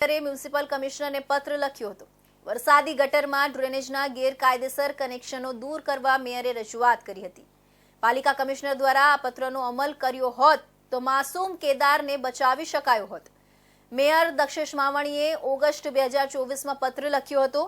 Municipal કમિશનરને પત્ર લખ્યો હતો। વરસાદી ગટરમાં ડ્રેનેજના ગેરકાયદેસર કનેક્શનો દૂર કરવા મેયરે રજૂઆત કરી હતી। પાલિકા કમિશનર દ્વારા આ પત્રનો અમલ કર્યો હોત તો માસૂમ કેદારને બચાવી શકાયો હોત। મેયર દક્ષેશ માવાણીએ ઓગસ્ટ 2024માં પત્ર લખ્યો હતો।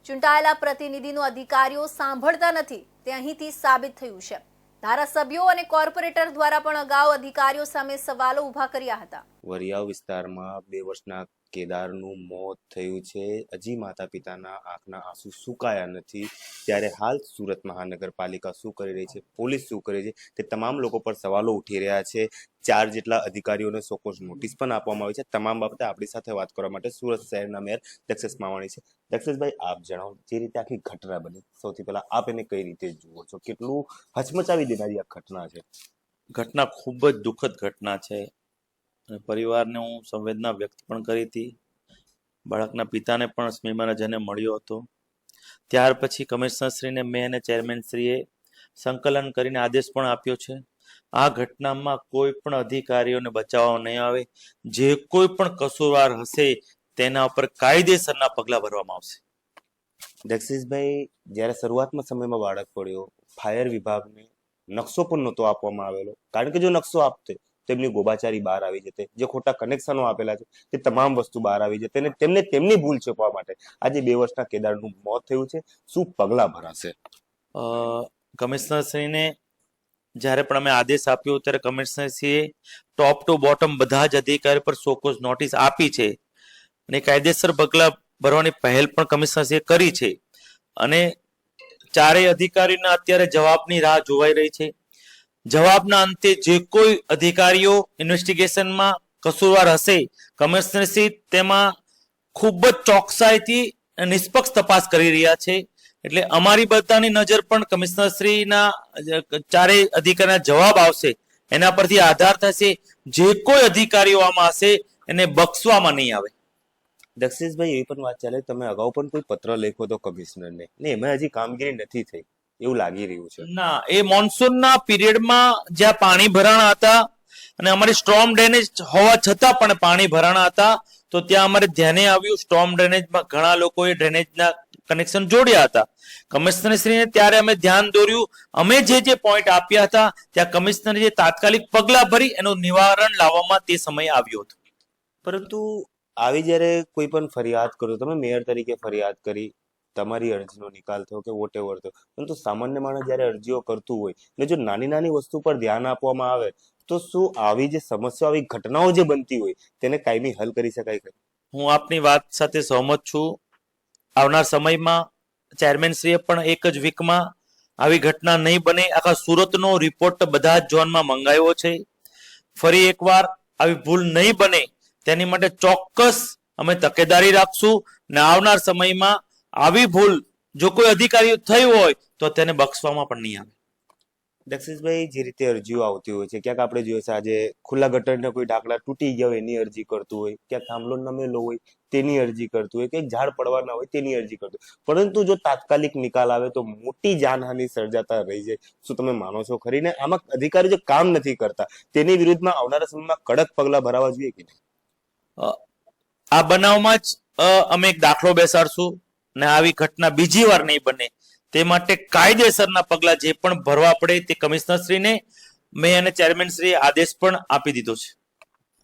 ચૂંટાયેલા પ્રતિનિધિનો અધિકારીઓ સાંભળતા નથી તે અહીંથી સાબિત થયું છે। ધારાસભ્યો અને કોર્પોરેટર દ્વારા પણ અગાઉ અધિકારીઓ સામે સવાલો ઊભા કર્યા હતા। વરિયાવ વિસ્તારમાં 2 વર્ષના કેદારનું મોત થયું છે। હજી માતા પિતાના આંખના આંસુ સુકાયા નથી, ત્યારે હાલ સુરત મહાનગરપાલિકા શું કરી રહી છે, પોલીસ શું કરી રહી છે, તે તમામ લોકો પર સવાલો ઉઠી રહ્યા છે। 4 જેટલા અધિકારીઓને સોકોઝ નોટિસ પણ આપવામાં આવી છે। તમામ બાબતે આપણી સાથે વાત કરવા માટે સુરત શહેરના મેયર દક્ષેશ માવાણી છે। દક્ષેશભાઈ, આપ જણાવો, જે રીતે આખી ઘટના બની, સૌથી પહેલા આપ એને કઈ રીતે જુઓ છો? કેટલું હચમચાવી દેનારી આ ઘટના છે? ઘટના ખૂબ જ દુઃખદ ઘટના છે અને પરિવારને હું સંવેદના વ્યક્ત પણ કરી હતી। બાળકના પિતાને પણ સ્મિમાનજને મળ્યો હતો। ત્યાર પછી કમિશનરશ્રીને મેં અને ચેરમેનશ્રીએ સંકલન કરીને આદેશ પણ આપ્યો છે। આ ઘટનામાં કોઈ પણ અધિકારીઓને બચાવવા નહીં આવે। જે કોઈ પણ કસૂરવાર હશે તેના ઉપર કાયદેસરના પગલાં ભરવામાં આવશે। દક્ષેશભાઈ, જ્યારે શરૂઆતમાં સમયમાં બાળક પડ્યો, ફાયર વિભાગને નકશો પણ નહોતો આપવામાં આવેલો, કારણ કે જો નકશો આપતે તેમની ગોબાચારી બહાર આવી જતે, જે ખોટા કનેક્શનો આપેલા છે તે તમામ વસ્તુ બહાર આવી જતે અને તેમને તેમની ભૂલ છુપવા માટે આજે 2 વર્ષના કેદારનું મોત થયું છે। શું પગલાં ભરાશે? કમિશનરશ્રીને જ્યારે પણ અમે આદેશ આપ્યો ત્યારે કમિશનરશ્રીએ ટોપ ટુ બોટમ બધા જ અધિકારી પર સોકોઝ નોટિસ આપી છે અને કાયદેસર પગલાં ભરવાની પહેલ પણ કમિશનરશ્રીએ કરી છે અને 4 અધિકારીના અત્યારે જવાબની રાહ જોવાઈ રહી છે। જવાબના અંતે જે કોઈ અધિકારીઓ ઇન્વેસ્ટિગેશનમાં કસૂરવાર હશે, કમિશનરશ્રી તેમાં ખૂબ જ ચોકસાઈથી નિષ્પક્ષ તપાસ કરી રહ્યા છે। એટલે અમારી બધાની નજર પણ કમિશનરશ્રીના 4 અધિકારીના જવાબ આવશે એના પરથી આધાર થશે। જે કોઈ અધિકારીઓ આમાં હશે એને બક્ષવામાં નહીં આવે। દક્ષેશભાઈ, એ પણ વાત ચાલે, તમે અગાઉ પણ કોઈ પત્ર લખ્યો હતો કમિશનરને ને એમાં હજી કામગીરી નથી થઈ એવું લાગી રહ્યું છે। ના, એ મોન્સૂનના પીરિયડમાં જ્યાં પાણી ભરાણા હતા અને અમારી સ્ટ્રોમ ડ્રેનેજ હોવા છતાં પણ પાણી ભરાણા હતા તો ત્યાં અમારે ધ્યાને આવ્યું સ્ટ્રોમ ડ્રેનેજમાં ઘણા લોકોએ ડ્રેનેજના કનેક્શન જોડ્યા હતા। કમિશનરશ્રીને ત્યારે અમે ધ્યાન દોર્યું, અમે જે પોઈન્ટ આપ્યા હતા ત્યાં કમિશનરે જે તાત્કાલિક પગલાં ભરી એનું નિવારણ લાવવામાં તે સમય આવ્યો હતો। પરંતુ આવી જ્યારે કોઈ પણ ફરિયાદ કરો, તમે મેયર તરીકે ફરિયાદ કરી, તમારી અરજીનો નિકાલ થયો કે વોટ એવર થયો, પરંતુ સામાન્ય માણસ જ્યારે અરજીઓ કરતું હોય ને જો નાની નાની વસ્તુ પર ધ્યાન આપવામાં આવે તો શું આવી જે સમસ્યાઓ, આવી ઘટનાઓ જે બનતી હોય તેને કાયમી હલ કરી શકાય ખરી? હું આપની વાત સાથે સહમત છું। આવનાર સમયમાં ચેરમેનશ્રીએ પણ એક જ વીકમાં આવી ઘટના નહીં બને આખા સુરતનો રિપોર્ટ બધા જ ઝોનમાં મંગાવ્યો છે। ફરી એકવાર આવી ભૂલ નહીં બને તેની માટે ચોક્કસ અમે તકેદારી રાખશું અને આવનાર સમયમાં આવી ભૂલ જો કોઈ અધિકારીઓ થઈ હોય તો તેને બક્ષવામાં પણ નહીં આવે। દક્ષેશભાઈ, જે રીતે અરજીઓ આવતી હોય છે, ક્યાંક આપણે જોઈએ છે આજે ખુલ્લા ગટરના કોઈ ઢાંકણા તૂટી ગયા હોય એની અરજી કરતું હોય, ક્યાંક થાંભલો નમેલો હોય તેની અરજી કરતું હોય, ક્યાંક ઝાડ પડવાના હોય તેની અરજી કરતું હોય, પરંતુ જો તાત્કાલિક નિકાલ આવે તો મોટી જાનહાનિ સર્જાતા રહી જાય। શું તમે માનો છો ખરી? ને આમાં અધિકારી જો કામ નથી કરતા તેની વિરુદ્ધમાં આવનારા સમયમાં કડક પગલાં ભરાવા જોઈએ કે નહીં? આ બનાવમાં જ અમે એક દાખલો બેસાડશું ને આવી ઘટના બીજી વાર નહીં બને તે માટે કાયદેસરના પગલાં જે પણ ભરવા પડે તે કમિશનરશ્રીને મેં અને ચેરમેનશ્રીએ આદેશ પણ આપી દીધો છે।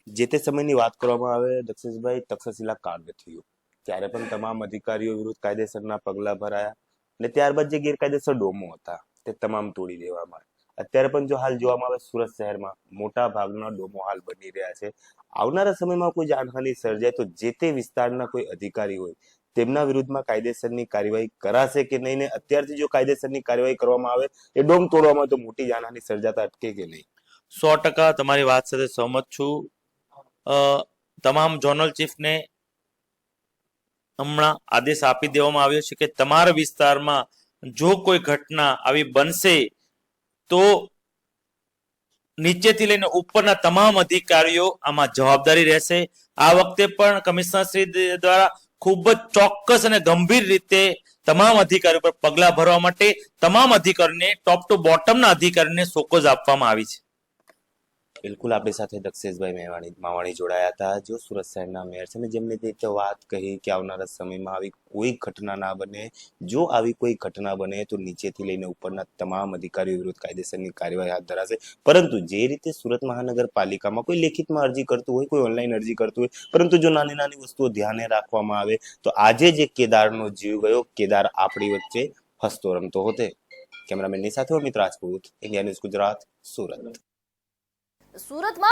જે તે સમયની વાત કરવામાં આવે દક્ષેશભાઈ, તક્ષશિલા કાંડ થયું ત્યારે પણ તમામ અધિકારીઓ વિરુદ્ધ કાયદેસરના પગલાં ભરાયા અને ત્યારબાદ જે ગેરકાયદેસર ડોમો હતા તે તમામ તોડી દેવામાં આવ્યા। અત્યારે પણ જો હાલ જોવામાં આવે સુરત શહેરમાં મોટા ભાગના ડોમો હાલ બની રહ્યા છે। આવનારા સમયમાં કોઈ જાનહાનિ સર્જાય તો જે તે વિસ્તારના કોઈ અધિકારી હોય તેમના વિરુદ્ધમાં કાયદેસરની કાર્યવાહી કરાશે કે નહીં? ને અત્યારથી જો કાયદેસરની કાર્યવાહી કરવામાં આવે એ ડોમ તોડવામાં તો મોટી જાનહાનિ સર્જાતા અટકે કે નહીં? 100% તમારી વાત સાથે સહમત છું। તમામ ઝોનલ ચીફને હમણાં આદેશ આપી દેવામાં આવ્યો છે કે તમારા વિસ્તારમાં જો કોઈ ઘટના આવી બનશે તો નીચેથી લઈને ઉપરના તમામ અધિકારીઓ આમાં જવાબદારી રહેશે। આ વખતે પણ કમિશનરશ્રી દ્વારા ખૂબ જ ચોક્કસ અને ગંભીર રીતે તમામ અધિકારીઓ પર પગલાં ભરવા માટે તમામ અધિકારીઓને ટોપ ટુ બોટમના અધિકારીને સોકોઝ આપવામાં આવી છે। બિલકુલ આપણી સાથે દક્ષેશભાઈ માવાણી જોડાયા હતા, જો સુરત શહેરના મેયર છે અને જેમને તે રીતે વાત કહી કે આવનારા સમયમાં આવી કોઈ ઘટના ના બને. જો આવી કોઈ ઘટના બને તો નીચેથી લઈને ઉપરના તમામ અધિકારીઓ વિરુદ્ધ કાયદેસરની કાર્યવાહી હાથ ધરાશે. પરંતુ જે રીતે સુરત મહાનગરપાલિકામાં કોઈ લેખિતમાં અરજી કરતું હોય, કોઈ ઓનલાઈન અરજી કરતું હોય, પરંતુ જો નાની નાની વસ્તુઓ ધ્યાને રાખવામાં આવે તો આજે જે કેદારનો જીવ ગયો, કેદાર આપણી વચ્ચે હસતો રમતો હોતે. કેમેરામેનની સાથે અમિત રાજપૂત, ઇન્ડિયા ન્યૂઝ ગુજરાત, સુરત. સુરતમાં